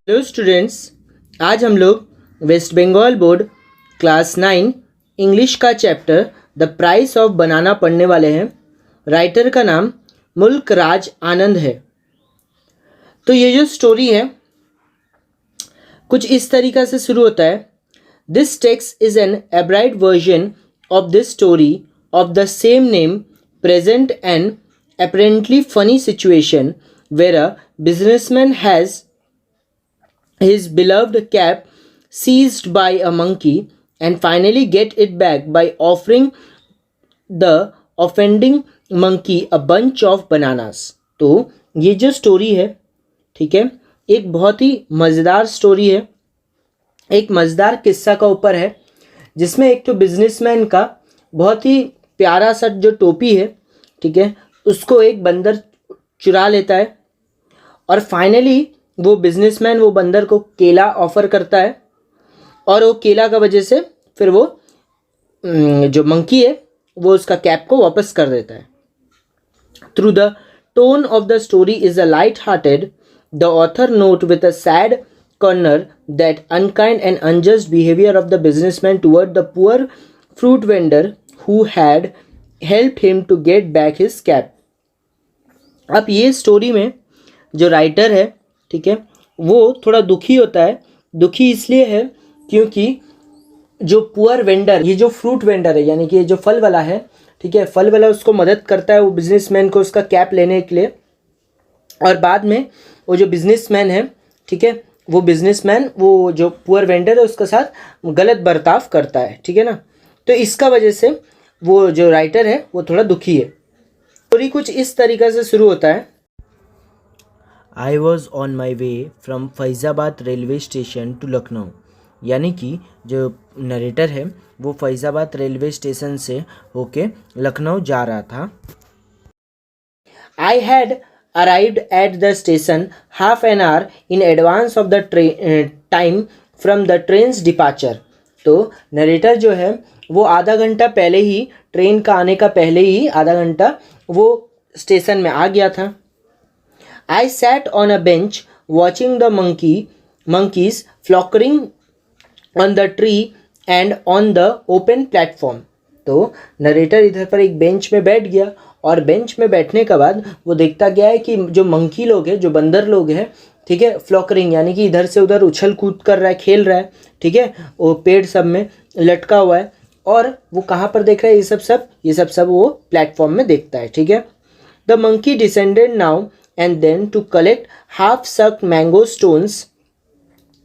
Hello students, आज हम लोग West Bengal board class 9 English का chapter the price of banana पढ़ने वाले हैं। राइटर का नाम मुल्क राज आनंद है। तो ये जो स्टोरी है कुछ इस तरीक़ा से शुरू होता है। This text is an abridged version of this story of the same name present an apparently funny situation where a businessman has his beloved cap seized by a monkey and finally get it back by offering the offending monkey a bunch of bananas। तो ये जो story है, ठीक है, एक बहुत ही मज़ेदार story है, एक मज़ेदार किस्सा का ऊपर है, जिसमें एक तो बिजनेसमैन का बहुत ही प्यारा सा जो टोपी है, ठीक है, उसको एक बंदर चुरा लेता है और फाइनली वो बिजनेसमैन वो बंदर को केला ऑफ़र करता है और वो केला का वजह से फिर वो जो मंकी है वो उसका कैप को वापस कर देता है। Through the tone of the story is a light hearted the author note with a sad corner that unkind and unjust behaviour of the businessman toward the poor fruit vendor who had help him to get back his cap. अब ये story में जो writer है, ठीक है, वो थोड़ा दुखी होता है। दुखी इसलिए है क्योंकि जो पुअर वेंडर, ये जो फ्रूट वेंडर है यानी कि जो फल वाला है, ठीक है, फल वाला उसको मदद करता है वो बिजनेसमैन को उसका कैप लेने के लिए, और बाद में वो जो बिजनेसमैन है, ठीक है, वो बिजनेसमैन वो जो पुअर वेंडर है उसके साथ गलत बर्ताव करता है, ठीक है ना। तो इसका वजह से वो जो राइटर है वो थोड़ा दुखी है। स्टोरी कुछ इस तरीक़े से शुरू होता है। I was on my way from Faizabad railway station to Lucknow, यानी कि जो नरेटर है वो फैज़ाबाद रेलवे स्टेशन से होके लखनऊ जा रहा था। I had arrived at the station half an hour in advance of the time from the trains departure. तो नरेटर जो है वो आधा घंटा पहले ही, ट्रेन का आने का पहले ही आधा घंटा वो स्टेशन में आ गया था। I sat on a bench watching the monkeys frolicking on the tree and on the open platform. तो नरेटर इधर पर एक बेंच में बैठ गया और बेंच में बैठने के बाद वो देखता गया है कि जो मंकी लोग हैं, जो बंदर लोग हैं, ठीक है, फ्लॉकरिंग यानी कि इधर से उधर उछल कूद कर रहा है, खेल रहा है, ठीक है, वो पेड़ सब में लटका हुआ है और वो कहाँ पर देख रहा है, ये सब वो प्लेटफॉर्म में देखता है, ठीक है। The monkey descended now and then to collect half sucked mango stones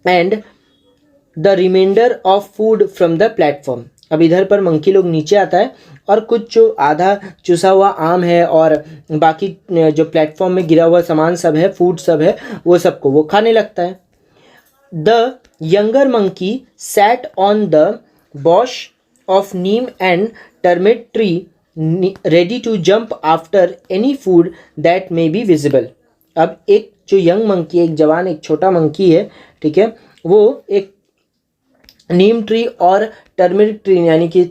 and the reminder of food from the platform. अब इधर पर मंकी लोग नीचे आता है और कुछ जो आधा चुसा हुआ आम है और बाकी जो प्लेटफॉर्म में गिरा हुआ सामान सब है, फूड सब है, वो सबको वो खाने लगता है। The younger monkey sat on the Bosch of neem and termite tree ready to jump after any food that may be visible। अब एक जो यंग मंकी, एक जवान, एक छोटा मंकी है, ठीक है, वो एक नीम ट्री और टर्मरिक ट्री यानी कि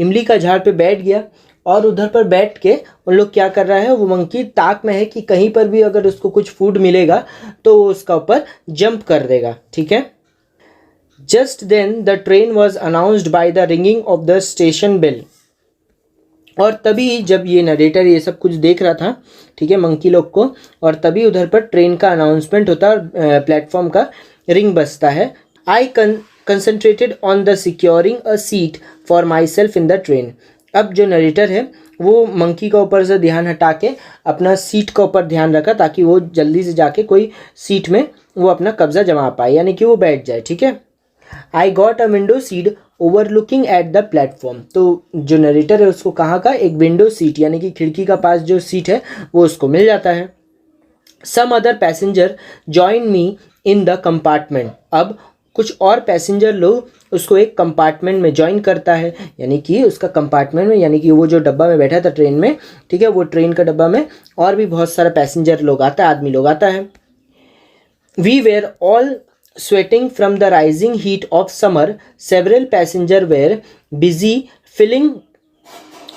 इमली का झाड़ पे बैठ गया और उधर पर बैठ के उन लोग क्या कर रहा है, वो मंकी ताक में है कि कहीं पर भी अगर उसको कुछ फूड मिलेगा तो वो उसका ऊपर जंप कर देगा, ठीक है। Just then the train was announced by the ringing of the station bell। और तभी जब ये नरेटर ये सब कुछ देख रहा था, ठीक है, मंकी लोग को, और तभी उधर पर ट्रेन का अनाउंसमेंट होता है, प्लेटफॉर्म का रिंग बजता है। I concentrated on the securing a seat for myself in the train. अब जो नरेटर है वो मंकी का ऊपर से ध्यान हटा के अपना सीट का ऊपर ध्यान रखा ताकि वो जल्दी से जाके कोई सीट में वो अपना कब्जा जमा पाए, यानी कि वो बैठ जाए, ठीक है। I got a window seat overlooking at the platform. तो जो नरेटर है उसको कहाँ का, एक विंडो सीट यानी कि खिड़की का पास जो सीट है वो उसको मिल जाता है। Some other passenger join me in the compartment. अब कुछ और पैसेंजर लोग उसको एक कंपार्टमेंट में ज्वाइन करता है, यानी कि उसका कंपार्टमेंट में, यानी कि वो जो डब्बा में बैठा था ट्रेन में, ठीक है, वो ट्रेन का डब्बा में और भी बहुत सारा पैसेंजर लोग आता है, आदमी लोग आता है। We were all sweating from the rising heat of summer. Several passengers were busy filling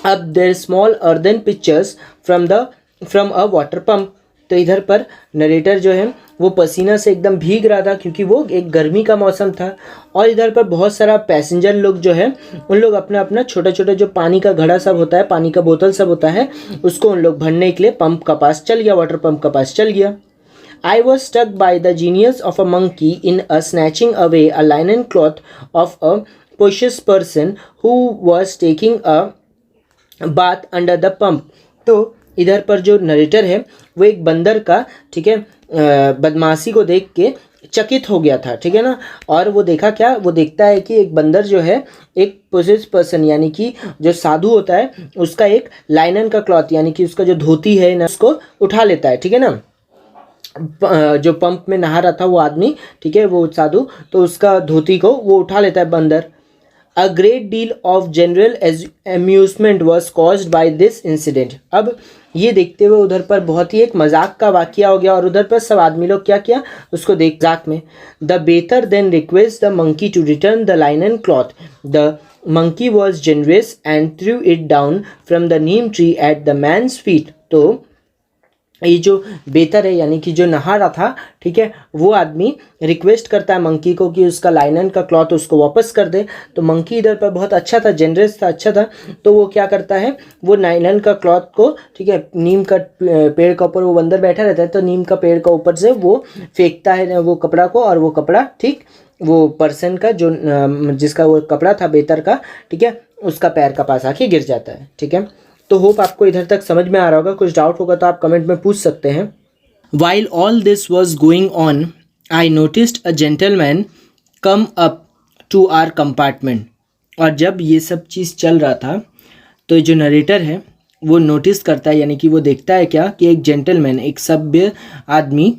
up their small earthen pitchers from a water pump। तो इधर पर नरेटर जो है वो पसीना से एकदम भीग रहा था क्योंकि वो एक गर्मी का मौसम था। और इधर पर बहुत सारा पैसेंजर लोग जो है उन लोग अपना अपना छोटा छोटा जो पानी का घड़ा सब होता है, पानी का बोतल सब होता है, उसको उन लोग भरने के लिए पंप का पास चल गया, वाटर पंप का पास चल गया। I was struck by the genius of a monkey in a snatching away a linen cloth of a possessed person who was taking a बात अंडर द पंप। तो इधर पर जो नरेटर है वो एक बंदर का, ठीक है, बदमाशी को देख के चकित हो गया था, ठीक है ना। और वो देखा क्या, वो देखता है कि एक बंदर जो है एक पोसेस पर्सन यानी कि जो साधु होता है उसका एक लाइनन का क्लॉथ यानी कि उसका जो धोती है ना उसको उठा लेता है, ठीक है ना। जो पंप में नहा रहा था वो आदमी, ठीक है, वो साधु, तो उसका धोती को वो उठा लेता है बंदर। A great deal of general amusement was caused by this incident। अब ये देखते हुए उधर पर बहुत ही एक मजाक का वाकया हो गया और उधर पर सब आदमी लोग क्या किया उसको देख मजाक में। The baiter then requested the monkey to return the linen cloth। The monkey was generous and threw it down from the neem tree at the man's feet। तो ये जो बेहतर है यानी कि जो नहा रहा था, ठीक है, वो आदमी रिक्वेस्ट करता है मंकी को कि उसका लाइनन का क्लॉथ उसको वापस कर दे। तो मंकी इधर पर बहुत अच्छा था, जेनरस था, अच्छा था, तो वो क्या करता है, वो लाइनन का क्लॉथ को, ठीक है, नीम का पेड़ का ऊपर वो बंदर बैठा रहता है तो नीम का पेड़ का ऊपर से वो फेंकता है वो कपड़ा को, और वो कपड़ा ठीक वो पर्सन का जो जिसका वो कपड़ा था बेहतर का, ठीक है, उसका पैर का पास आके गिर जाता है, ठीक है। तो होप आपको इधर तक समझ में आ रहा होगा। कुछ डाउट होगा तो आप कमेंट में पूछ सकते हैं। While all this was going on I noticed a gentleman come up to our compartment. और जब ये सब चीज़ चल रहा था तो जो नरेटर है वो नोटिस करता है यानी कि वो देखता है क्या कि एक जेंटलमैन, एक सभ्य आदमी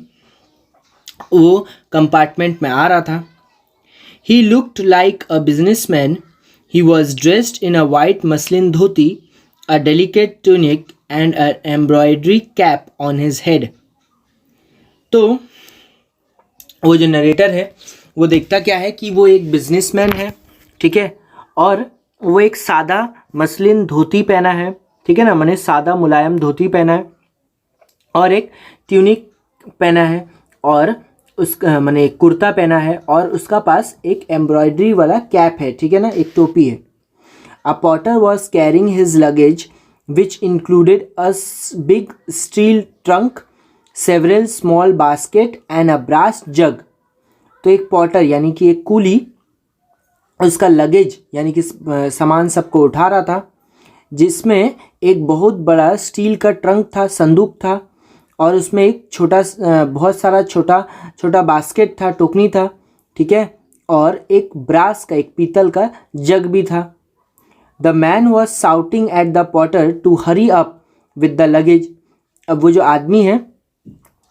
वो कंपार्टमेंट में आ रहा था। He looked like a businessman. He was dressed in a white muslin dhoti, a delicate tunic and an embroidery cap on his head। तो वो जो नरेटर है वो देखता क्या है कि वो एक बिजनेसमैन है, ठीक है, और वो एक सादा मसलिन धोती पहना है, ठीक है ना, माने सादा मुलायम धोती पहना है और एक ट्यूनिक पहना है और उसका माने एक कुर्ता पहना है और उसका पास एक एम्ब्रॉयडरी वाला कैप है, ठीक है ना, एक टोपी है। A porter was carrying his luggage, which included a big steel trunk, several small baskets, and a brass jug। तो एक पॉटर यानी कि एक कूली उसका लगेज यानी कि सामान सबको उठा रहा था, जिसमें एक बहुत बड़ा स्टील का ट्रंक था, संदूक था, और उसमें एक छोटा बहुत सारा छोटा छोटा बास्केट था, टोकनी था, ठीक है, और एक ब्रास का, एक पीतल का जग भी था। The man was shouting at the porter to hurry up with the luggage। अब वो जो आदमी है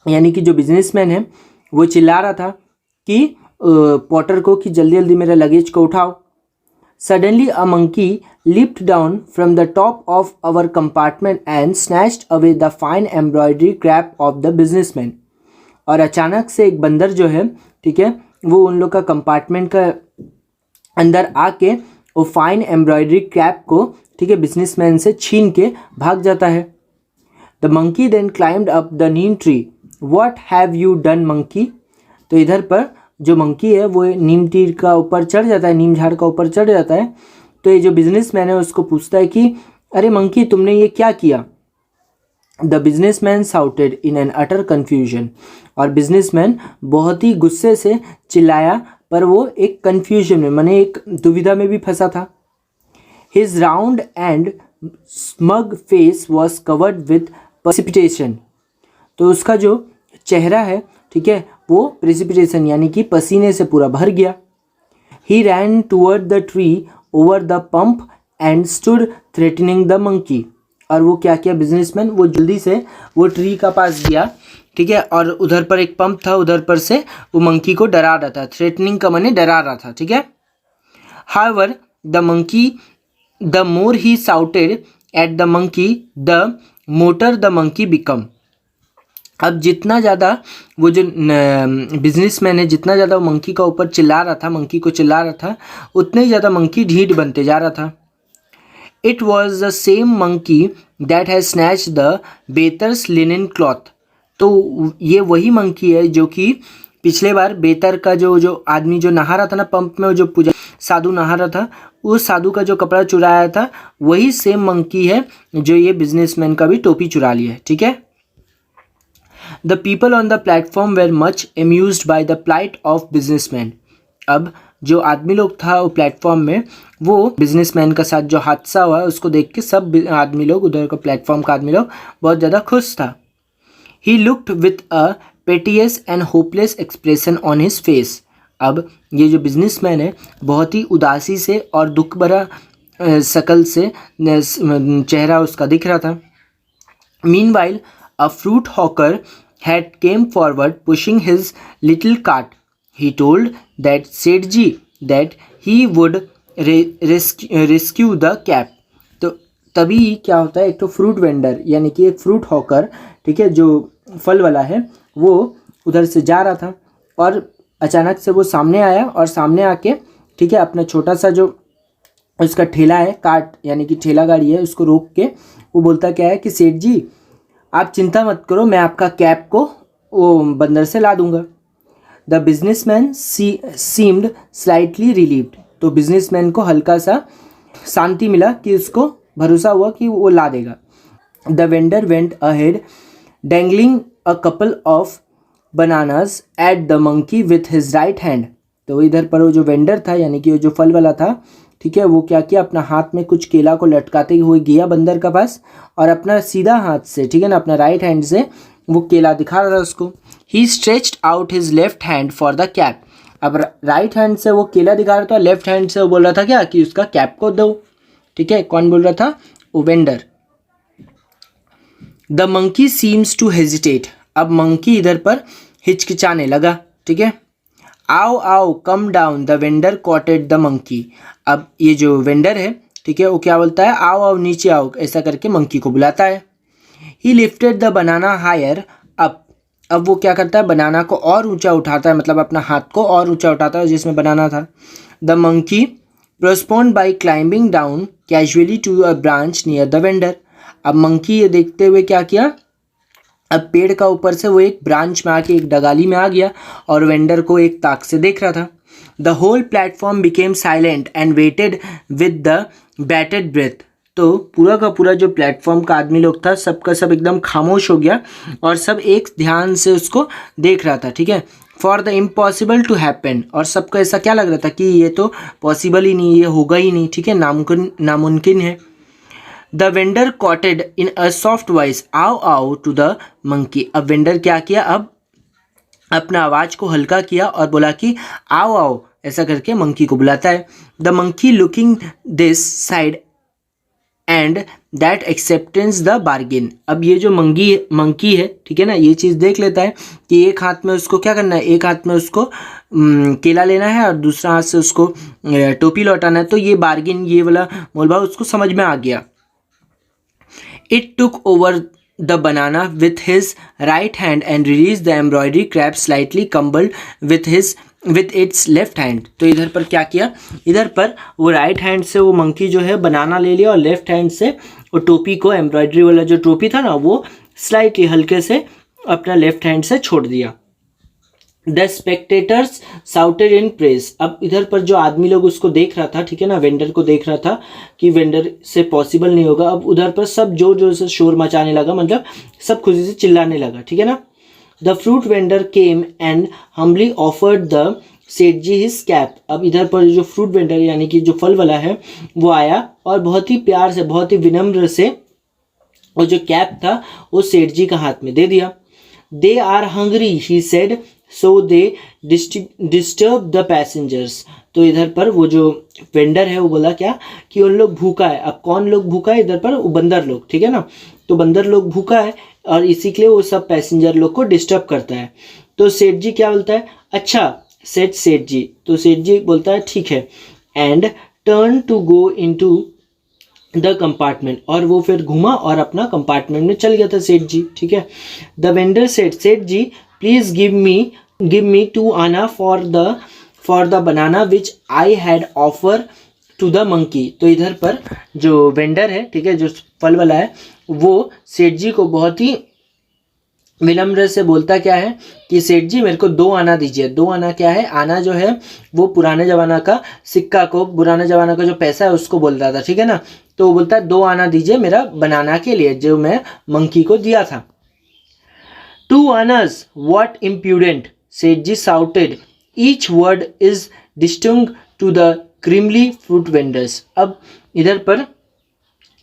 यानी कि जो बिजनेसमैन है वो चिल्ला रहा था कि पॉटर को कि जल्दी जल्दी मेरे लगेज को उठाओ। Suddenly a monkey leaped down from the top of our compartment and snatched away the fine embroidery cap of the businessman। और अचानक से एक बंदर जो है, ठीक है, वो उन लोग का कंपार्टमेंट का अंदर आके वो फाइन एम्ब्रॉयडरी कैप को, ठीक है, बिजनेसमैन से छीन के भाग जाता है। The monkey then climbed up the neem tree. What have you done monkey. तो इधर पर जो मंकी है वो नीम ट्री का ऊपर चढ़ जाता है, नीम झाड़ का ऊपर चढ़ जाता है। तो ये जो बिजनेसमैन है उसको पूछता है कि अरे मंकी तुमने ये क्या किया। The businessman shouted in an utter confusion. और बिजनेसमैन बहुत ही गुस्से से चिल्लाया, पर वो एक कन्फ्यूजन में माने एक दुविधा में भी फंसा था। His round and smug face was covered with precipitation. तो उसका जो चेहरा है, ठीक है, वो प्रेसिपिटेशन यानी कि पसीने से पूरा भर गया। He ran toward the tree over the pump and stood threatening the monkey. और वो क्या किया बिजनेसमैन, वो जल्दी से वो ट्री का पास गया, ठीक है, और उधर पर एक पंप था, उधर पर से वो मंकी को डरा रहा था। थ्रेटनिंग का माने डरा रहा था, ठीक है। However the monkey, the more he shouted at the monkey the motor the monkey become. अब जितना ज़्यादा वो जो बिजनेसमैन है, जितना ज़्यादा वो मंकी का ऊपर चिल्ला रहा था, मंकी को चिल्ला रहा था, उतने ही ज़्यादा मंकी ढीठ बनते जा रहा था। It was the same monkey that has snatched the bather's linen cloth तो ये वही मंकी है जो कि पिछले बार बेतर का जो आदमी जो नहा रहा था ना पंप में, जो पूजा साधु नहा रहा था, उस साधु का जो कपड़ा चुराया था वही सेम मंकी है जो ये बिजनेसमैन का भी टोपी चुरा लिया है। ठीक है। The people on the platform were much amused by the plight of businessman. अब जो आदमी लोग था वो प्लेटफॉर्म में, वो बिजनेसमैन का साथ जो हादसा हुआ उसको देख के सब आदमी लोग, उधर का प्लेटफॉर्म का आदमी लोग बहुत ज़्यादा खुश था। He looked with a piteous and hopeless expression on his face. अब ये जो बिजनेसमैन है बहुत ही उदासी से और दुख भरा शकल से चेहरा उसका दिख रहा था। Meanwhile a fruit hawker had came forward pushing his little cart. He told that Sethji that he would rescue the cat. तो तभी क्या होता है, एक तो फ्रूट वेंडर यानी कि एक फ्रूट हॉकर, ठीक है, जो फल वाला है, वो उधर से जा रहा था और अचानक से वो सामने आया और सामने आके, ठीक है, अपना छोटा सा जो उसका ठेला है, कार्ट यानी कि ठेला गाड़ी है, उसको रोक के वो बोलता क्या है कि सेठ जी आप चिंता मत करो, मैं आपका कैप को वो बंदर से ला दूंगा। The businessman seemed slightly relieved. तो बिजनेसमैन को हल्का सा शांति मिला कि उसको भरोसा हुआ कि वो ला देगा। The vendor went ahead dangling a couple of bananas at the monkey with his right hand. तो इधर पर वो जो वेंडर था यानी कि वो जो फल वाला था, ठीक है, वो क्या किया, अपना हाथ में कुछ केला को लटकाते हुए गया बंदर का पास और अपना सीधा हाथ से, ठीक है ना, अपना राइट हैंड से वो केला दिखा रहा था उसको। He stretched out his left hand for the cap. अब राइट हैंड से वो केला दिखा रहा था, लेफ्ट हैंड से वो बोल रहा था क्या कि उसका कैप को दो। ठीक है, कौन बोल रहा था, वो vendor. The monkey seems to hesitate. अब मंकी इधर पर हिचकिचाने लगा। ठीक है, आओ आओ come down, the vendor coaxed the monkey. अब ये जो वेंडर है, ठीक है, वो क्या बोलता है, आओ आओ नीचे आओ, ऐसा करके मंकी को बुलाता है। He lifted the banana higher up. अब वो क्या करता है, बनाना को और ऊंचा उठाता है, मतलब अपना हाथ को और ऊंचा उठाता है जिसमें बनाना था। The monkey responded by climbing down casually to a branch near the vendor. अब मंकी ये देखते हुए क्या किया, अब पेड़ का ऊपर से वो एक ब्रांच में आके, एक डगाली में आ गया और वेंडर को एक ताक से देख रहा था। The whole platform became silent and waited with the bated breath. तो पूरा का पूरा जो प्लेटफॉर्म का आदमी लोग था, सबका सब एकदम खामोश हो गया और सब एक ध्यान से उसको देख रहा था। ठीक है, for the impossible to happen. और सबको ऐसा क्या लग रहा था कि ये तो पॉसिबल ही नहीं, ये होगा ही नहीं। ठीक है, नामुमकिन है। The vendor coaxed in a soft voice आओ आओ टू द मंकी। अब वेंडर क्या किया, अब अपना आवाज़ को हल्का किया और बोला कि आओ आओ, ऐसा करके मंकी को बुलाता है। The monkey looking this side and that acceptance the bargain. अब ये जो मंकी है, ठीक है ना, ये चीज़ देख लेता है कि एक हाथ में उसको क्या करना है, एक हाथ में उसको केला लेना है और दूसरा हाथ से उसको टोपी लौटाना है। तो ये बार्गेन, ये वाला मोलभाव उसको समझ में आ गया। It took over the banana with his right hand and released the embroidery crab slightly crumbled with its left hand. तो इधर पर क्या किया, इधर पर वो राइट हैंड से वो मंकी जो है बनाना ले लिया और लेफ्ट हैंड से वो टोपी को, एम्ब्रॉयडरी वाला जो टोपी था ना, वो स्लाइटली हल्के से अपना लेफ्ट हैंड से छोड़ दिया। The spectators shouted in praise. अब इधर पर जो आदमी लोग उसको देख रहा था, ठीक है ना, वेंडर को देख रहा था कि वेंडर से पॉसिबल नहीं होगा। अब उधर पर सब जोर जोर से शोर मचाने लगा, मतलब सब खुशी से चिल्लाने लगा। ठीक है ना। The fruit vendor came and humbly offered the Seth ji his cap. अब इधर पर जो फ्रूट वेंडर यानी कि जो फल वाला है वो आया और बहुत ही प्यार से, बहुत ही विनम्र से वो जो कैप था वो सेठ जी का हाथ में दे दिया। They are hungry he said so they disturb the passengers. तो इधर पर वो जो वेंडर है वो बोला क्या कि उन लोग भूखा है। अब कौन लोग भूखा है, इधर पर बंदर लोग, ठीक है ना। तो बंदर लोग भूखा है और इसी के लिए वो सब पैसेंजर लोग को डिस्टर्ब करता है। तो सेठ जी क्या बोलता है, अच्छा सेठ जी। तो सेठ जी बोलता है ठीक है, and turn to go into the compartment. और वो फिर घुमा और अपना कंपार्टमेंट में चल गया था सेठ जी। ठीक है। The vendor Seth ji please give me 2 anna for the banana which I had offer to the monkey. तो इधर पर जो वेंडर है, ठीक है, जो फल वाला है, वो सेठ जी को बहुत ही विनम्र से बोलता क्या है कि सेठ जी मेरे को 2 आना दीजिए। 2 आना क्या है, आना जो है वो पुराने ज़माना का सिक्का को, पुराने ज़माना का जो पैसा है उसको बोल रहा था, ठीक है ना। तो वो बोलता है 2 आना दीजिए मेरा बनाना के लिए, जो मैं मंकी को दिया था। 2 Anas, what impudent, Seth ji shouted, each word is distinct to the क्रीमली फ्रूट वेंडर्स। अब इधर पर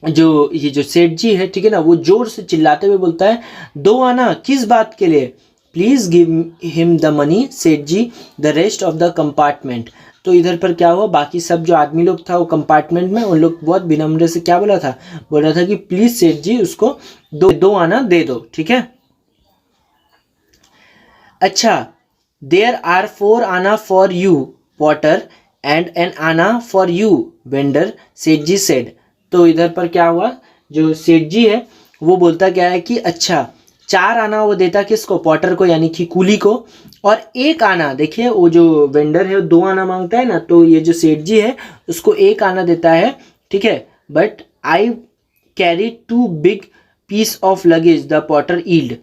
जो ये जो सेठ जी है, ठीक है ना, वो जोर से चिल्लाते हुए बोलता है 2 आना किस बात के लिए, please give him the money Seth ji, the rest of the compartment. तो इधर पर क्या हुआ, बाकी सब जो आदमी लोग था वो कंपार्टमेंट में, उन लोग बहुत विनम्र से क्या बोला था, बोल रहा था कि प्लीज सेठ जी उसको 2 आना दे दो, ठीक है। अच्छा, there are 4 anna for you potter and an anna for you vendor, Seth ji said. तो इधर पर क्या हुआ, जो सेठ जी है वो बोलता क्या है कि अच्छा 4 आना वो देता किसको, पॉटर को, यानी कि कूली को, और 1 आना, देखिए वो जो वेंडर है वो 2 आना मांगता है ना, तो ये जो सेठ जी है उसको 1 आना देता है, ठीक है। But I carry 2 big piece of luggage the potter yield.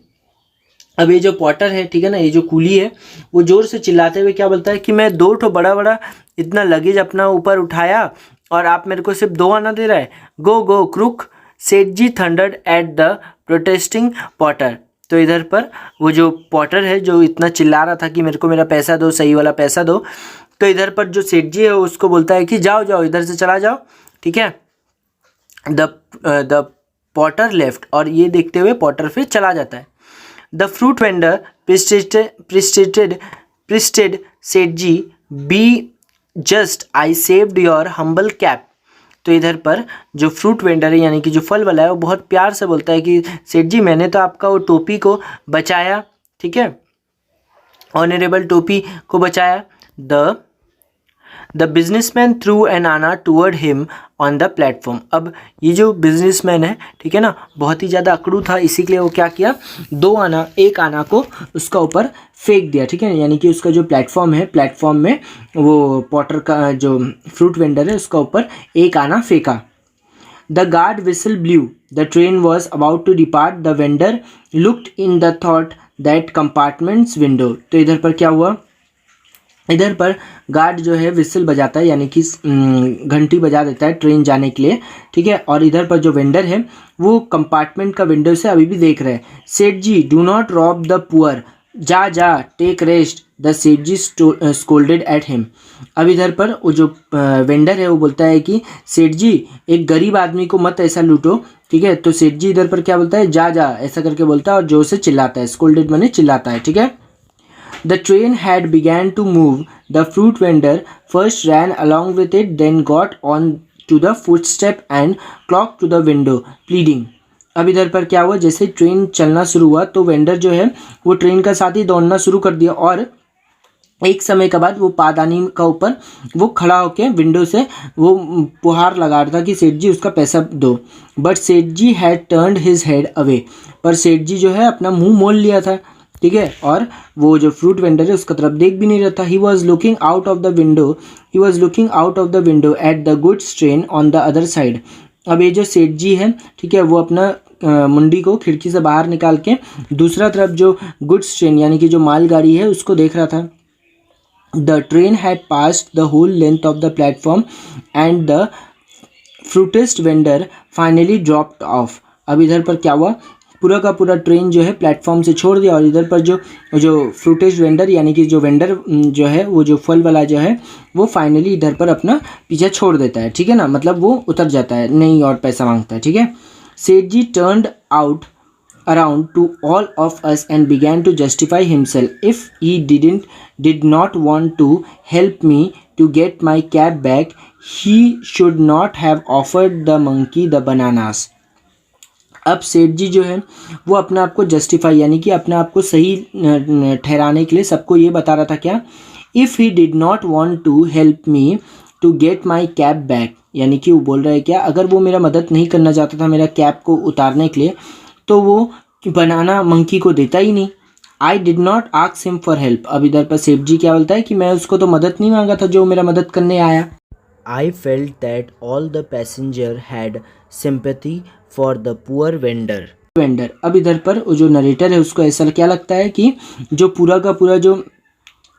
अब ये जो पॉटर है, ठीक है ना, ये जो कूली है वो जोर से चिल्लाते हुए क्या बोलता है कि मैं 2 ठो बड़ा बड़ा इतना लगेज अपना ऊपर उठाया और आप मेरे को सिर्फ 2 आना दे रहा है, गो go crook, Seth ji thundered at the protesting porter. तो इधर पर वो जो पॉटर है जो इतना चिल्ला रहा था कि मेरे को मेरा पैसा दो, सही वाला पैसा दो, तो इधर पर जो सेठ जी है उसको बोलता है कि जाओ जाओ इधर से चला जाओ, ठीक है। द पॉटर लेफ्ट, और ये देखते हुए पॉटर फिर चला जाता है। The fruit vendor persisted Seth ji, be just I saved your humble cap. तो इधर पर जो फ्रूट वेंडर है यानी कि जो फल वाला है वो बहुत प्यार से बोलता है कि सेठ जी मैंने तो आपका वो टोपी को बचाया, ठीक है, ऑनरेबल टोपी को बचाया। द बिजनेसमैन थ्रू एन आना toward him on the platform. अब ये जो बिजनेसमैन है, ठीक है ना, बहुत ही ज़्यादा अकड़ू था, इसी के लिए वो क्या किया, 2 आना, 1 आना को उसका ऊपर फेंक दिया, ठीक है, यानी कि उसका जो प्लेटफॉर्म है, प्लेटफॉर्म में वो पॉटर का जो फ्रूट वेंडर है उसका ऊपर 1 आना फेंका। The guard whistle blew, the train was about to depart, the vendor looked in the thought that compartment's window. तो इधर पर क्या हुआ, इधर पर गार्ड जो है विसल बजाता है, यानी कि घंटी बजा देता है ट्रेन जाने के लिए, ठीक है। और इधर पर जो वेंडर है वो कंपार्टमेंट का विंडो से अभी भी देख रहे हैं। Seth ji do not rob the poor, जा जा take rest, the Seth ji scolded at him. अब इधर पर वो जो वेंडर है वो बोलता है कि सेठ जी एक गरीब आदमी को मत ऐसा लूटो, ठीक है। तो सेठ जी इधर पर क्या बोलता है, जा जा ऐसा करके बोलता है और जोर से चिल्लाता है, स्कोल्डेड माने चिल्लाता है, ठीक है। The train had began to move. The fruit vendor first ran along with it, then got on to the footstep and clocked to the window, pleading. अब इधर पर क्या हुआ, जैसे ट्रेन चलना शुरू हुआ तो वेंडर जो है वो ट्रेन का साथ ही दौड़ना शुरू कर दिया, और एक समय के बाद वो पादानी का ऊपर वो खड़ा होकर विंडो से वो पुहार लगा रहा था कि सेठ जी उसका पैसा दो। But Seth ji had turned his head away, पर सेठ जी जो है अपना मुंह मोड़ लिया था, ठीक है, और वो जो फ्रूट वेंडर है उसका तरफ देख भी नहीं रहा था। He was looking out of the window at the goods train on the other side. अब ये जो सेठ जी है, ठीक है, वो अपना मुंडी को खिड़की से बाहर निकाल के दूसरा तरफ जो गुड्स ट्रेन यानी कि जो मालगाड़ी है उसको देख रहा था। The train had passed the whole length of the platform and the frustrated vendor finally dropped off. अब इधर पर क्या हुआ, पूरा का पूरा ट्रेन जो है प्लेटफॉर्म से छोड़ दिया, और इधर पर जो फ्रूटेज वेंडर यानी कि जो वेंडर जो है वो जो फल वाला जो है वो फाइनली इधर पर अपना पीछा छोड़ देता है, ठीक है ना, मतलब वो उतर जाता है, नहीं और पैसा मांगता है, ठीक है। Seth ji turned out around to all of us and began to justify himself. If he did not want to help me to get my cap back, he should not have offered the monkey the bananas. अब सेठ जी जो है वो अपने आप को justify यानी कि अपने आप को सही ठहराने के लिए सबको ये बता रहा था क्या, if he did not want to help me to get my cap back, यानी कि वो बोल रहा है क्या, अगर वो मेरा मदद नहीं करना चाहता था मेरा कैप को उतारने के लिए तो वो बनाना मंकी को देता ही नहीं। I did not ask him for help. अब इधर पर सेठ जी क्या बोलता है कि मैं उसको तो मदद नहीं मांगा था जो मेरा मदद करने आया। I felt that all the passenger had sympathy for the poor vendor. Vendor. अब इधर पर जो नरेटर है उसको ऐसा क्या लगता है कि जो पूरा का पूरा जो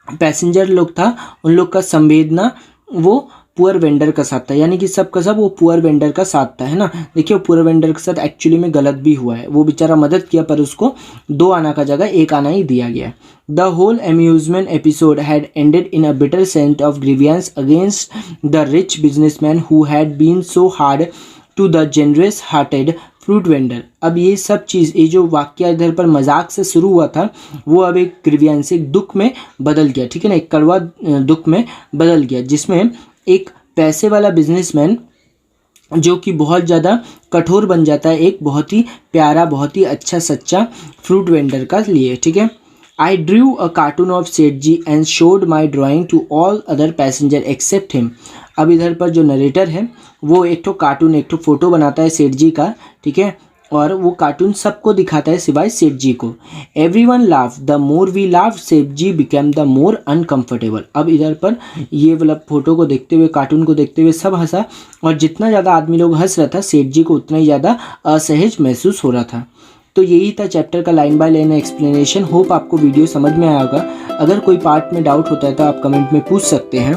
पैसेंजर लोग था उन लोग का संवेदना वो पुअर वेंडर का साथ था, यानी कि सब का सब वो पुअर वेंडर का साथ था, है ना। देखिए पुअर वेंडर के साथ एक्चुअली में गलत भी हुआ है, वो बेचारा मदद किया पर उसको 2 आना का जगह 1 आना ही दिया गया। The whole amusement episode had ended in a bitter scent of grievance against the rich businessman who had been so hard to the generous hearted fruit vendor. अब ये सब चीज़, ये जो वाक्य इधर पर मजाक से शुरू हुआ था वो अब एक ग्रीवियंस, एक दुख में बदल गया, ठीक है ना, एक कड़वा दुख में बदल गया, जिसमें एक पैसे वाला बिजनेसमैन जो कि बहुत ज़्यादा कठोर बन जाता है एक बहुत ही प्यारा, बहुत ही अच्छा सच्चा फ्रूट वेंडर का लिए, ठीक है। I drew a cartoon of Seth ji and showed my drawing to all other passenger except him. अब इधर पर जो नरेटर है वो एक कार्टून, एक फोटो बनाता है सेठ जी का, ठीक है, और वो कार्टून सबको दिखाता है सिवाय सेठ जी को। Everyone laugh, the more we laugh Seth ji became the more uncomfortable. अब इधर पर ये मतलब फोटो को देखते हुए, कार्टून को देखते हुए सब हंसा, और जितना ज़्यादा आदमी लोग हंस रहा था सेठ जी को उतना ही ज़्यादा असहज महसूस हो रहा था। तो यही था चैप्टर का line by line explanation. Hope आपको वीडियो समझ में आया होगा। अगर कोई पार्ट में डाउट होता है तो आप कमेंट में पूछ सकते हैं।